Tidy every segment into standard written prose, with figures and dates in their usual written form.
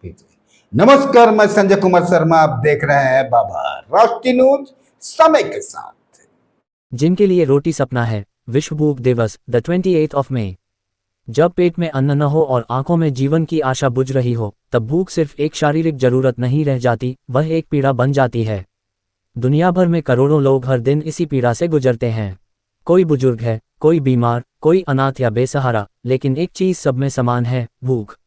नमस्कार, मैं संजय कुमार शर्मा। आप देख रहे हैं बाबा राष्ट्रीय न्यूज समय के साथ। जिनके लिए रोटी सपना है, विश्व भूख दिवस द 28 ऑफ मई। जब पेट में अन्न न हो और आंखों में जीवन की आशा बुझ रही हो, तब भूख सिर्फ एक शारीरिक जरूरत नहीं रह जाती, वह एक पीड़ा बन जाती है। दुनिया भर में करोड़ों लोग हर दिन इसी पीड़ा से गुजरते हैं। कोई बुजुर्ग है, कोई बीमार, कोई अनाथ या बेसहारा, लेकिन एक चीज सब में समान है, भूख।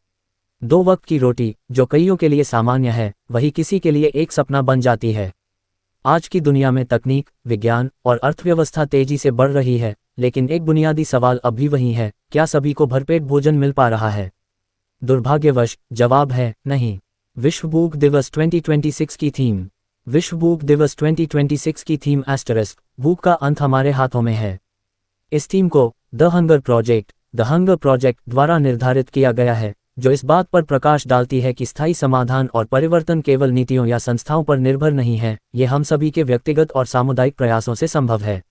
2 वक्त की रोटी, जो कईयों के लिए सामान्य है, वही किसी के लिए एक सपना बन जाती है। आज की दुनिया में तकनीक, विज्ञान और अर्थव्यवस्था तेजी से बढ़ रही है, लेकिन एक बुनियादी सवाल अब भी वही है, क्या सभी को भरपेट भोजन मिल पा रहा है? दुर्भाग्यवश जवाब है नहीं। विश्व भूख दिवस 2026 की थीम। विश्व भूख दिवस 2026 की थीम *, भूख का अंत हमारे हाथों में है। इस थीम को द हंगर प्रोजेक्ट द्वारा निर्धारित किया गया है, जो इस बात पर प्रकाश डालती है कि स्थायी समाधान और परिवर्तन केवल नीतियों या संस्थाओं पर निर्भर नहीं है, ये हम सभी के व्यक्तिगत और सामुदायिक प्रयासों से संभव है।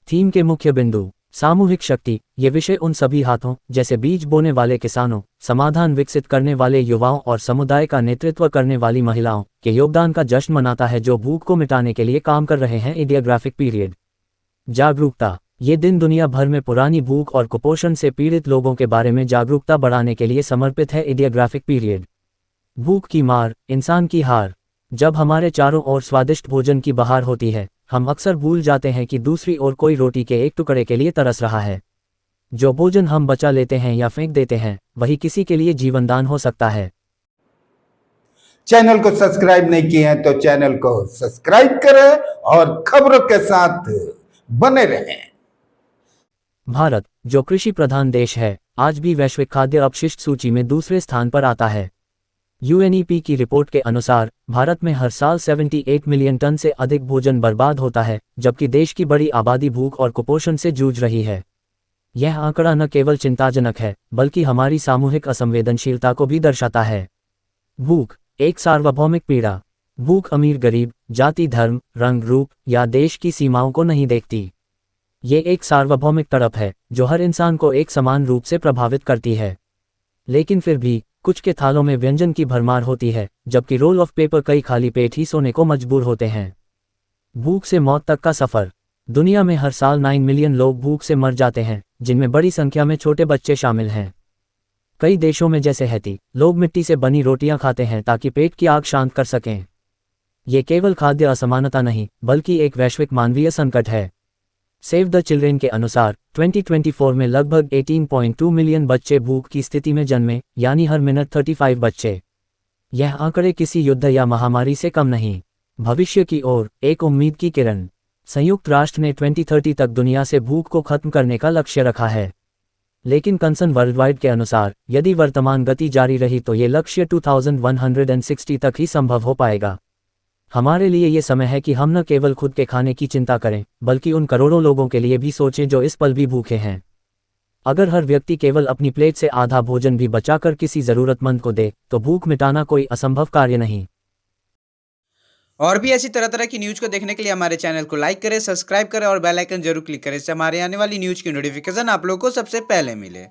थीम के मुख्य बिंदु: सामूहिक शक्ति। ये विषय उन सभी हाथों, जैसे बीज बोने वाले किसानों, समाधान विकसित करने वाले युवाओं और समुदाय का नेतृत्व करने वाली महिलाओं के योगदान का जश्न मनाता है, जो भूख को मिटाने के लिए काम कर रहे हैं। Idiographic period. जागरूकता। ये दिन दुनिया भर में पुरानी भूख और कुपोषण से पीड़ित लोगों के बारे में जागरूकता बढ़ाने के लिए समर्पित है। Idiographic period. भूख की मार, इंसान की हार। जब हमारे चारों ओर स्वादिष्ट भोजन की बहार होती है, हम अक्सर भूल जाते हैं कि दूसरी ओर कोई रोटी के एक टुकड़े के लिए तरस रहा है। जो भोजन हम बचा लेते हैं या फेंक देते हैं, वही किसी के लिए जीवनदान हो सकता है। चैनल को सब्सक्राइब नहीं किए हैं तो चैनल को सब्सक्राइब करें और खबरों के साथ बने रहें। भारत, जो कृषि प्रधान देश है, आज भी वैश्विक खाद्य अपशिष्ट सूची में दूसरे स्थान पर आता है। यूएनईपी की रिपोर्ट के अनुसार भारत में हर साल 78 मिलियन टन से अधिक भोजन बर्बाद होता है, जबकि देश की बड़ी आबादी भूख और कुपोषण से जूझ रही है। यह आंकड़ा न केवल चिंताजनक है, बल्कि हमारी सामूहिक असंवेदनशीलता को भी दर्शाता है। भूख एक सार्वभौमिक पीड़ा। भूख अमीर गरीब, जाति धर्म, रंग रूप या देश की सीमाओं को नहीं देखती। ये एक सार्वभौमिक तड़प है, जो हर इंसान को एक समान रूप से प्रभावित करती है। लेकिन फिर भी कुछ के थालों में व्यंजन की भरमार होती है, जबकि रोल ऑफ पेपर कई खाली पेट ही सोने को मजबूर होते हैं। भूख से मौत तक का सफर। दुनिया में हर साल 9 मिलियन लोग भूख से मर जाते हैं, जिनमें बड़ी संख्या में छोटे बच्चे शामिल हैं। कई देशों में, जैसे हैती, लोग मिट्टी से बनी रोटियां खाते हैं ताकि पेट की आग शांत कर सकें। ये केवल खाद्य असमानता नहीं, बल्कि एक वैश्विक मानवीय संकट है। सेव द चिल्ड्रेन के अनुसार 2024 में लगभग 18.2 मिलियन बच्चे भूख की स्थिति में जन्मे, यानी हर मिनट 35 बच्चे। यह आंकड़े किसी युद्ध या महामारी से कम नहीं। भविष्य की ओर एक उम्मीद की किरण। संयुक्त राष्ट्र ने 2030 तक दुनिया से भूख को खत्म करने का लक्ष्य रखा है। लेकिन कंसर्न वर्ल्डवाइड के अनुसार, यदि वर्तमान गति जारी रही तो ये लक्ष्य 2160 तक ही संभव हो पाएगा। हमारे लिए ये समय है कि हम न केवल खुद के खाने की चिंता करें, बल्कि उन करोड़ों लोगों के लिए भी सोचें जो इस पल भी भूखे हैं। अगर हर व्यक्ति केवल अपनी प्लेट से आधा भोजन भी बचाकर किसी जरूरतमंद को दे, तो भूख मिटाना कोई असंभव कार्य नहीं। और भी ऐसी तरह तरह की न्यूज़ को देखने के लिए हमारे चैनल को लाइक करें, सब्सक्राइब करें और बेल आइकन जरूर क्लिक करें। इससे हमारे आने वाली न्यूज़ की नोटिफिकेशन आप लोगों को सबसे पहले मिले।